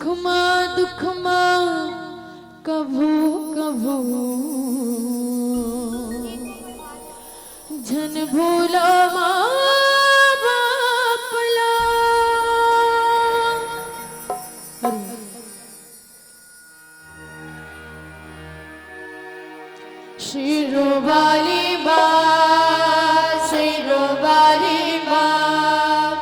दुख माँ कभू कभू झन भूला माँ बापला। शेरो वाली बात, शेरो वाली बात,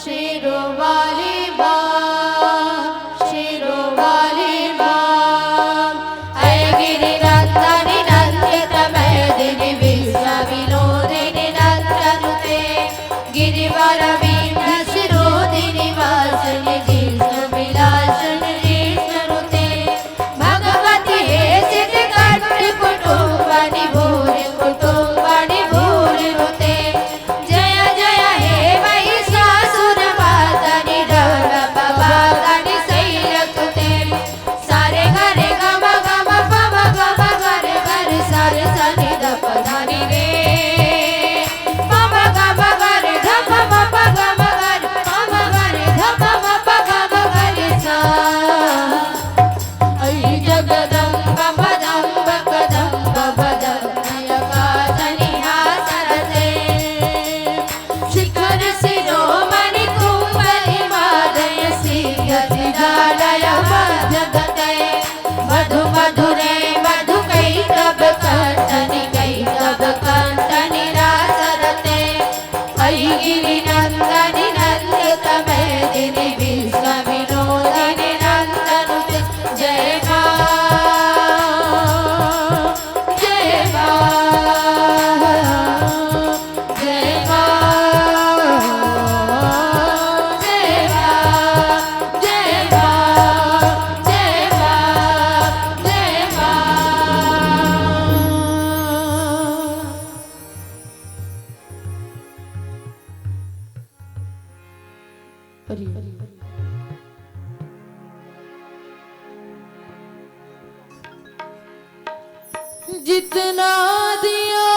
शेरो वाली बात, शेरो वाली बात। ऐ गिरिनंदनि नंदित मेदिनि विश्व विनोदिनि नंदनुते गिरिवर विंध्याशिरोधिनि वासिनि कृष्ण विलासिनि कृष्णनुते भगवति हे सिद्धकट्टि कुटुंबनि भूरि कुटुंबनि भूरि नुते जय जय हे महिषासुरमर्दनि रणभवादनि शैलसुते सारे गरे गम गम पम गम गरे गरे सारे सनि धप धनि रे पम गम गरे धप मप गम गरे पम गरे धप मप गम गरे सा। ऐ जगदम्ब पदम्ब कदम्ब पदम्बयकाधनि हासरते शिखर शिरोमणि कुम्भहिमालय सिंहसिजालय मध्यगते मधु मधुरे मधुकैटभ कर्तनि कैटभ कर्तनि रासरते ऐ गिरिनन्दनि नन्दित मेदिनि विश्व विनोदिनि नन्दनुते जय माँ जय माँ जय माँ जय माँ जय माँ जय माँ जय माँ। जितना दिया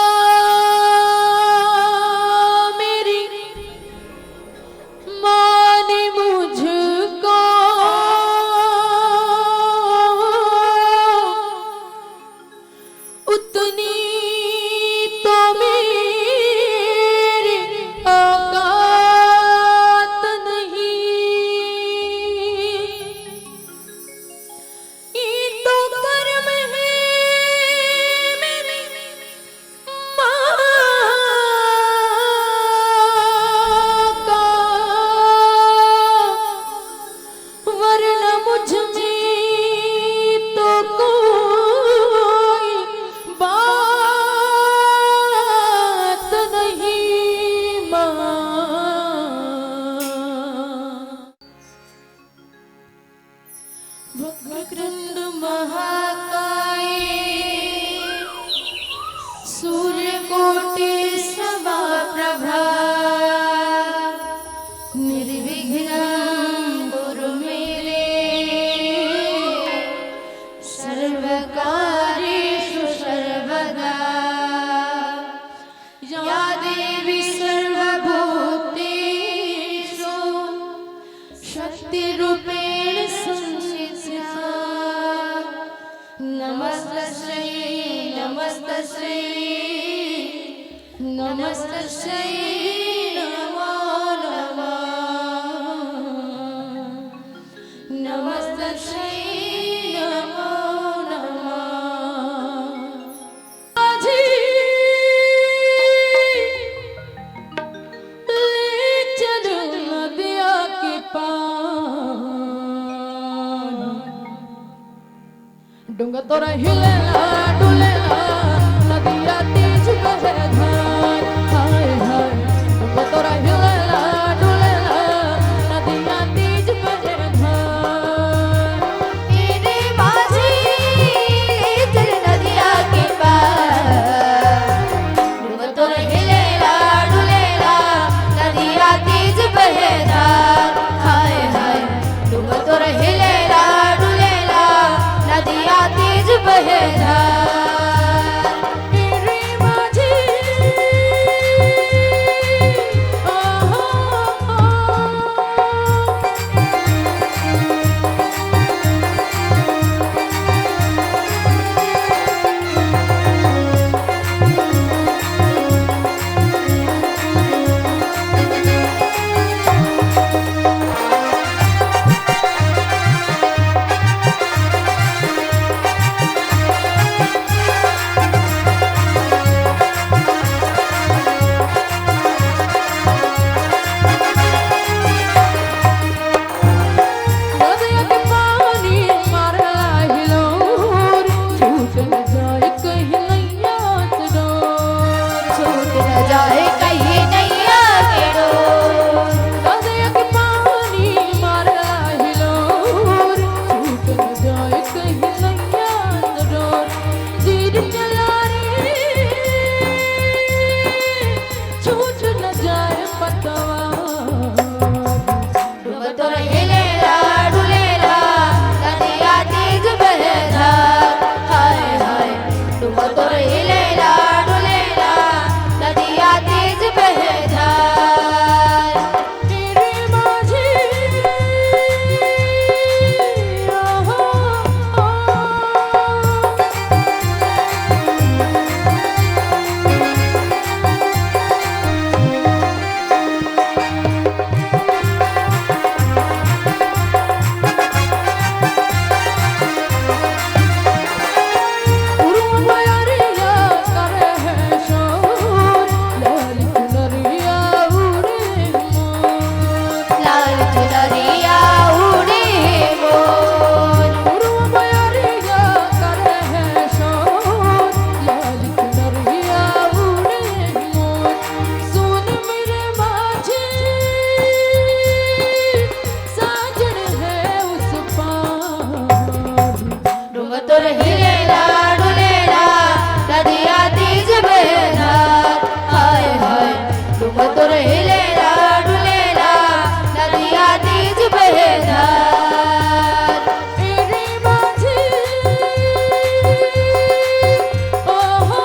मेरी माँ ने मुझको उतनी तो मेरी औकात नहीं। ये तो कर्म है मेरी माँ का, वरना मुझ में तो कोई बात नहीं माँ। वक्रतुंड महाकाय सूर्यकोटि समप्रभा निर्विघ्नं कुरु मे सर्वकार्येषु सर्वदा। या देवी सर्वभूतेषु शक्तिरूपेण संस्थिता नमस्तस्यै नमस्तस्यै नमस्तस्यै नमो नमः नमस्तस्यै नमो नमः। माझी ले चलो नदिया के पार डूंगा तोरा हिलेला डुलेला नदिया तीज बहे धार हाय हाय डूंगा तोरा हिलेला डुलेला नदिया तीज बहे धार। तेरे माझी ले चल नदिया के पार डूंगा तोरा हिलेला डुलेला नदिया तीज बहे धार हाय हाय डूंगा तोरा हिलेला डुलेला नदिया तीज बहे धार। जाए पतवार। डूब तो हिलेला डुलेला नदिया तेज बहधार। हाय हाय डूब तो हिलेला डुलेला नदिया तेज बहधार। तेरे माझी आहा, उरुमयरिया करे है शोर, लाल चुनरिया उड़े मोर। लाल चुनरिया उड़े मोर। उरुमयरिया करे है शोर, लाल चुनरिया उड़े मोर। सुन मेरे माझी साजन है उस पार। डूब तो हिलेला डुलेला नदिया तेज बहधार। हाय हाय डूब तो हिलेला डुलेला नदिया तेज बहधार। मेरे माझी ओहो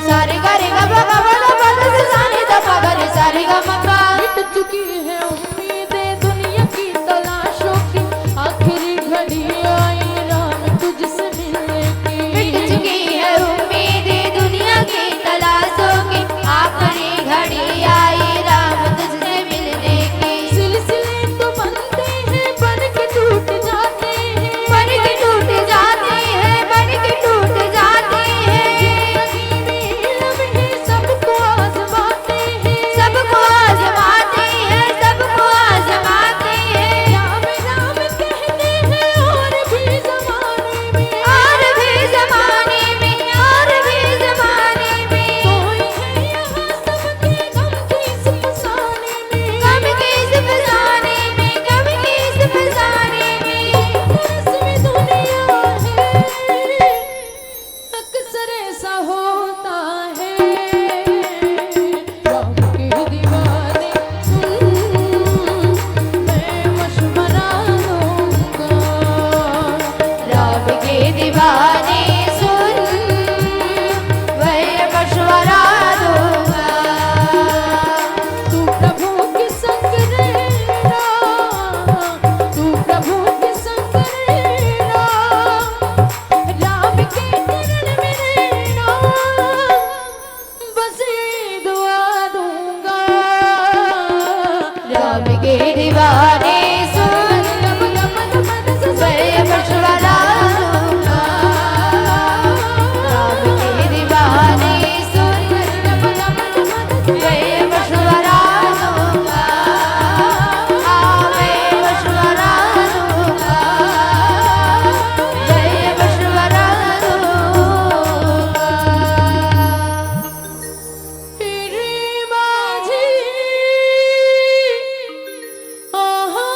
सारे गारे गा गा गा गा गा गा से सारे दा पा गा रे सारे गा मा पा। मिट चुकी है उम्मीदें दुनिया की तलाशों की, आखिरी घड़ी आई राम तुझसे मिलने की। मिट चुकी है उम्मीदें दुनिया की तलाशों की, आखिरी घड़ी आई राम तुझसे मिलने की। सिलसिले तो बनते हैं बन के टूट जाते हैं, बन के टूट जाते हैं बन के टूट जाते हैं। जिंदगी में लम्हे सबको आजमाते हैं, सबको आजमाते हैं सबको आजमाते हैं। राम राम कहते हैं और भी जमाने में, और भी जमाने में और भी जमाने में। कोई है यहाँ सबके गम की इस फसाने में, गम के इस फसाने में गम के इस फसाने में। रस्म दुनिया है अक्सर ऐसा होता है। राम के दीवाने सुन मैं मशवरा दूंगा। राम के दीवाने सुन वह मशवरा दूंगा। तू प्रभु के संग रहना, तू प्रभु के संग रहना, राम के चरण में रहना, बस ये दुआ दूंगा। राम के दीवाने सुन वह मशवरा दूंगा। राम के दीवाने सुन वह मशवरा दूंगा। हाँ मैं मशवरा दूंगा वह मशवरा दूंगा। तेरे माझी आहा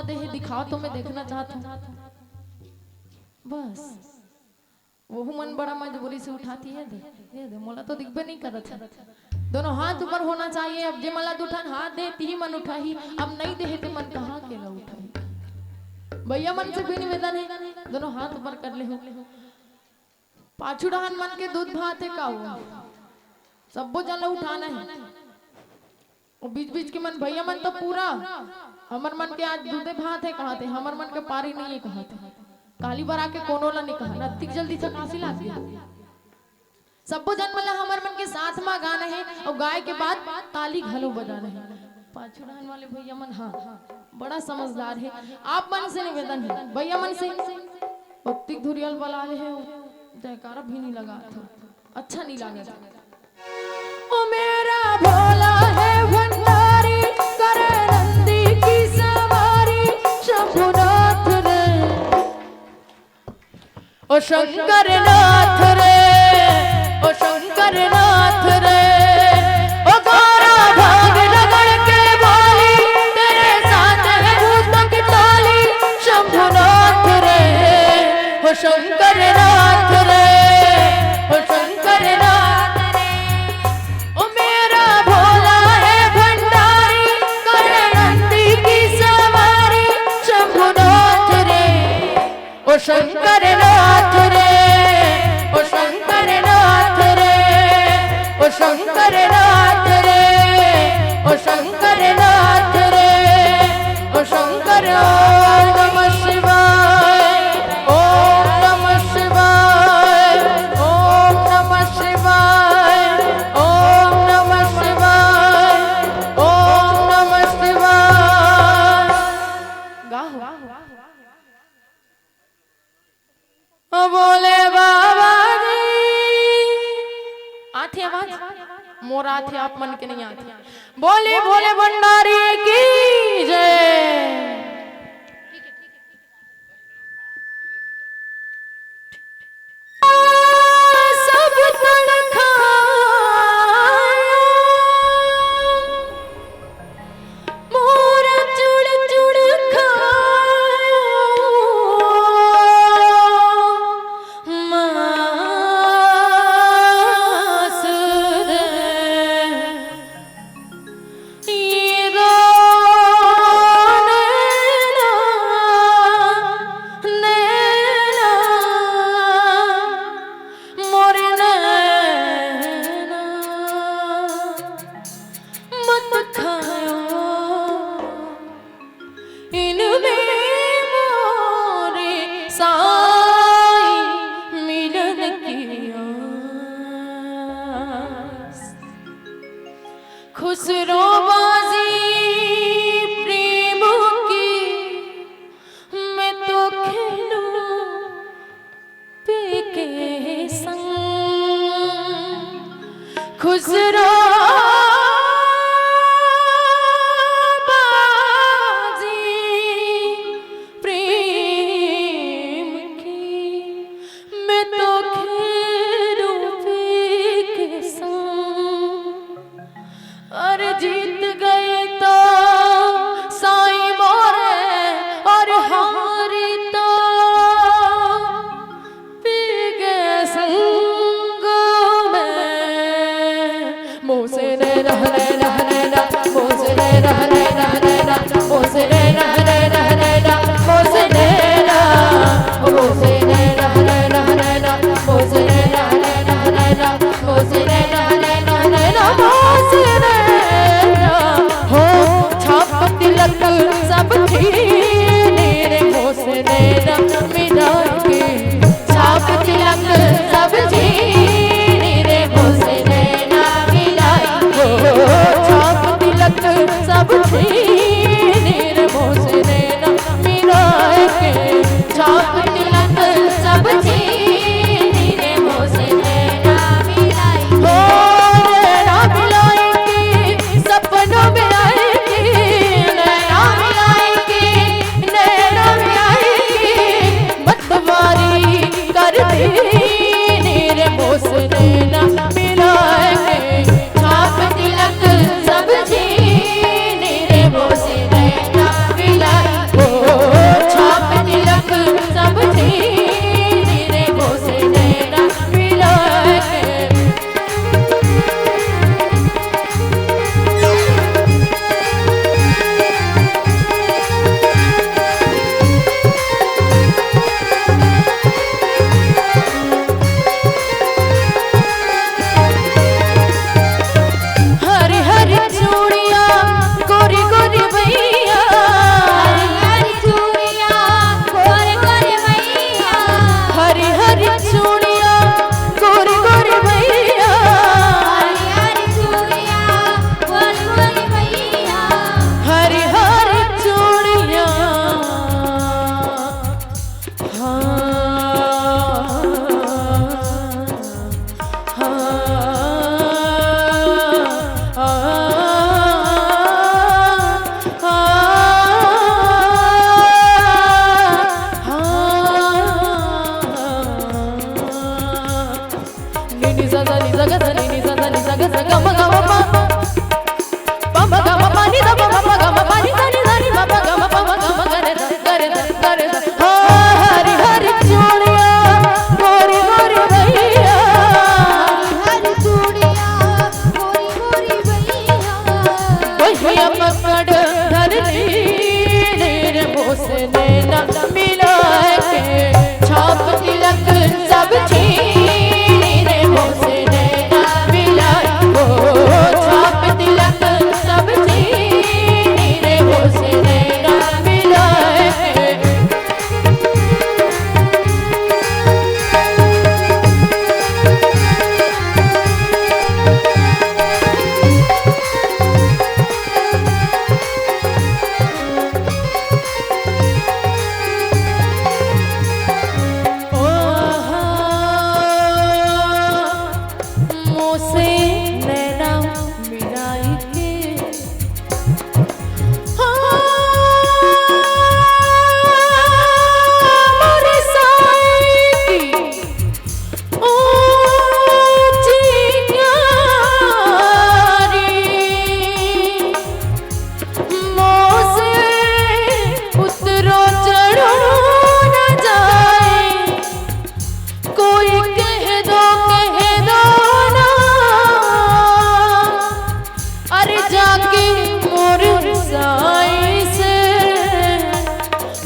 देह दिखाओ तो मैं देखना चाहता हूँ, बस वो मन बड़ा मजबूरी से उठाती है। ये दे मोला तो दिखबे नहीं करत है। दोनों हाथ ऊपर होना चाहिए। अब जे मला दुठन हाथ दे ती मन उठाही, अब नहीं दे ते मन कहाँ के ला उठाही। भैया मन से भी निवेदन है, दोनों हाथ ऊपर कर ले हो। पाछू डहान मन के दूध भात है का हुआ, सबको जन उठाना है। और बीच बीच के मन भैया मन तो पूरा हमर मन के आज दूधे भात है कहते, हमर मन के पारी नहीं है कहते। काली बरा के कोनो ला नहीं कहा, नत्तिक जल्दी से कासी लाग गया। सबको जन मला हमर मन के साथ में गाना है और गाय के बाद ताली घलो बजाना है। पाछू डहान वाले भैया मन हाँ बड़ा समझदार है। आप मन से निवेदन है, भैया मन से भक्तिक धुरियल वाला है, जयकारा भी नहीं लगा था, अच्छा नहीं लगा। ओ मेरा भोला है भंडारी, करे नंदी की सवारी, शंभुनाथ रे ओ शंकर नाथ रे, ओ शंकर नाथ रे, ओ गोरा भाग रगड़ के बोली, तेरे साथ है भूतों की टोली, शंभुनाथ रे ओ शंकर नाथ रे, ओ शंकर नाथ रे। ओ मेरा भोला है भंडारी, करे नंदी की सवारी, शंभुनाथ रे ओ शंकर नाथ रे, ओ शंकर नाथ रे, ओ शंकर नाथ रे, ओ शंकर नाथ रे, ओ शंकर। ओम नमः शिवाय, ओम नमः शिवाय, ओम नमः शिवाय, ओम नमः शिवाय, ओम नमः शिवाय। गाओ ओ बोले बाबा जी, आथे आवाज मोर आथे, आप मन के नहीं आथे। बोले बोले भंडारी की जय। सब तड़खाया, मोर चुड़ चुड़ खाया, मास रे ये रो नैना, नैना मोर नैना मत खायो, इनमें मोरे साई मिलन की आस। खुसरो बाजी प्रेम की मैं तो खेलूं पी के संग, खुसरो बाजी प्रेम की मैं तो खेलूं पी के संग। अरे जीत गए तो साईं मोरे, और हारी तो पी गए संग में। मुँह से ने रह रे रह रे रा, मुँह से ने रह रे रह रे रा, मुँह से ने रह रे रह रे रा, मुँह से ने रा, मुँह से ने रह रे रह रे रा, मुँह से ने रह रे रह रे रा, मुँह से ने रह रे रह रे रा, मुँह से ने रा। हो छाप तिलक सब छीने रे, मुँह से ने रा मिला के, छाप तिलक सब छीने रे, मुँह से ने रा मिला के। मिला के छाप तिलक सब छीनी रे मोसे नैना मिला ओ छाप तिलक सब छीनी रे मोसे नैना मिला के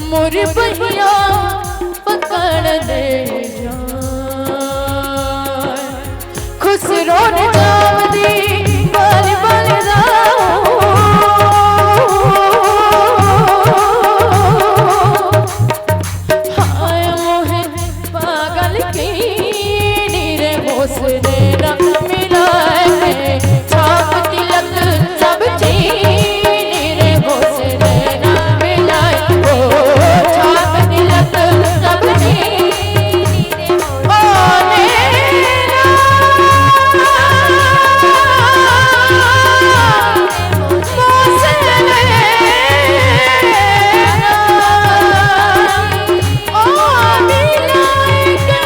मोर बहिया पकड़ दे खुश रोन जावदी बल बल हाय मोहे पागल की नीरे होश देना मिला छाप तिलक सब छीनी रे होश देना मिला छाप तिलक सब छीनी रे ओ नैना मोसे नैना ओ मिला के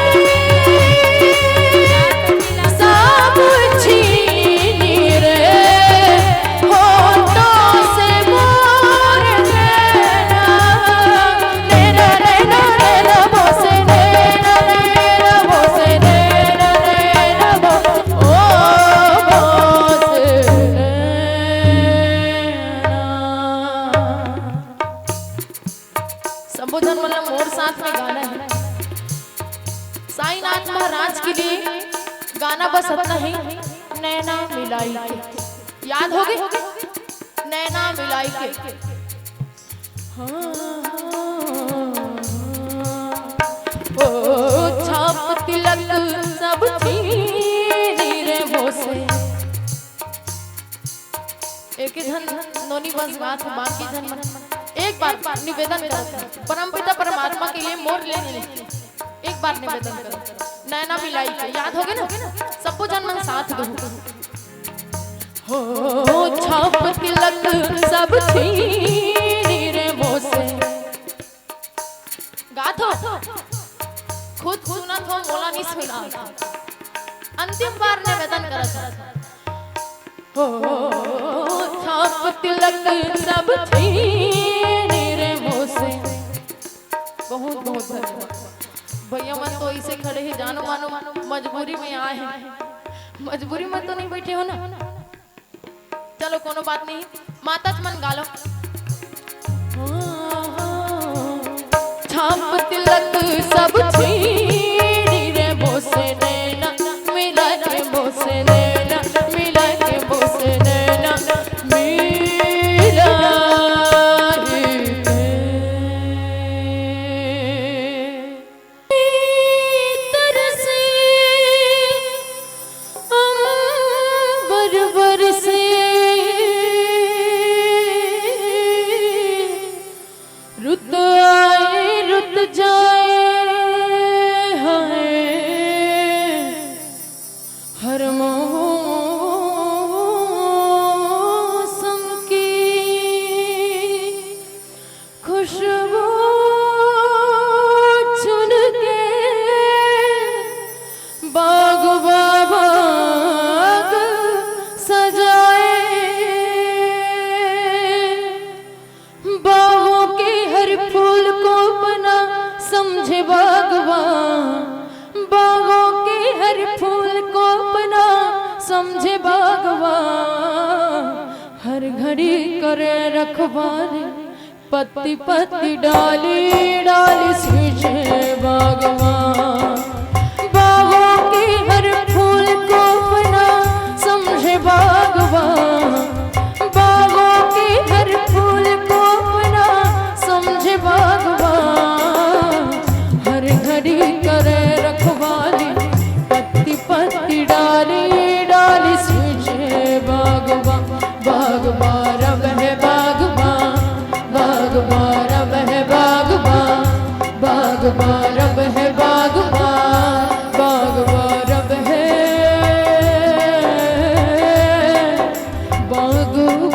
सब छीनी रे होठों से मोर नैना नैना नैना नैना मोसे नैना नैना मोसे नैना नैना ओ मोसे नैना संबोधन मतलब मोर साथ में गाना है साईनाथ महाराज के लिए गाना बस इतना ही नैना मिलाई के याद होगी नैना मिलाई के ओ छाप तिलक सब छीनी रे मोसे एक धन नोनी बस बात बाकी जन मन एक बार निवेदन करते परमपिता परमात्मा के लिए मोर लेने एक बार निवेदन करो नैना मिलाई के याद होगे ना सबको जन मन साथ दो हो छाप तिलक सब छीनी रे मोसे गाथ हो खुद सुना तो मोला नहीं सुना अंतिम बार निवेदन करत हो छाप तिलक सब छीनी रे मोसे बहुत बहुत धन्यवाद भैया मन तो इसे खड़े ही जानो मानो मजबूरी में आए हैं मजबूरी में तो नहीं बैठे हो ना चलो कोनो बात नहीं माता मन गालो छाप तिलक सब छीनी रे मोसे नैना मिला के मोसे नैना मिला के मोसे नैना मिला तरसे अंबर बरसे रुत आए रुत जाए हाय हर मौसम की खुशबू चुन के बाग बाग सजाए बाहों के हर फूल को बना समझे बागवान बागों के हर फूल को बना समझे बागवान हर घड़ी करे रखवाली पत्ती पत्ती डाली डाली सींचे बागवान, बागों के हर फूल को अपना समझे बागवान, बागों के हर फूल को अपना समझे बागवान, हर घड़ी करे रखवाली, पत्ती पत्ती डाली डाली सींचे बागवान, बागवान रब है बागवान, बागवान रब है बागवान, बागवान रब है बागवान, बागवान रब है बागवान।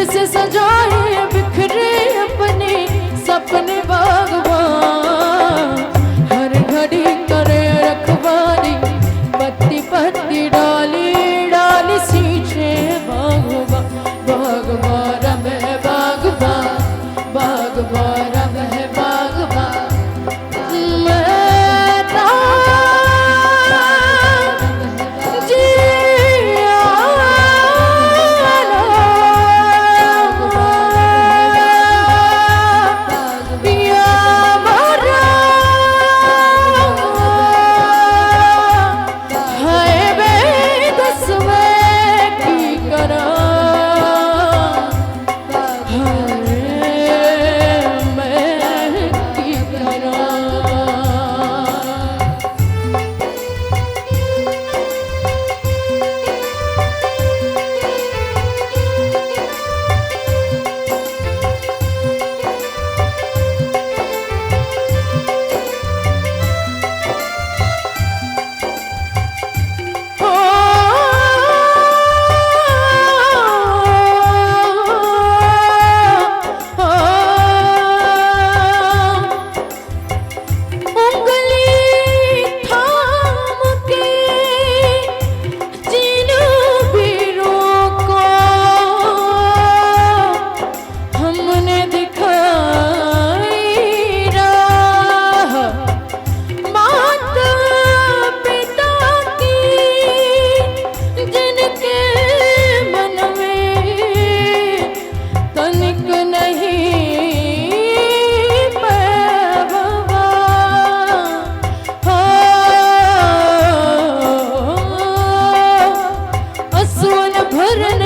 से सजाए बिखरे अपने सपने बागवान, हर घड़ी करे रखवाली, पत्ती पत्ती डाली डाली सींचे बागवान, बागवान रब है बागवान, बागवान रब है बागवान। भरन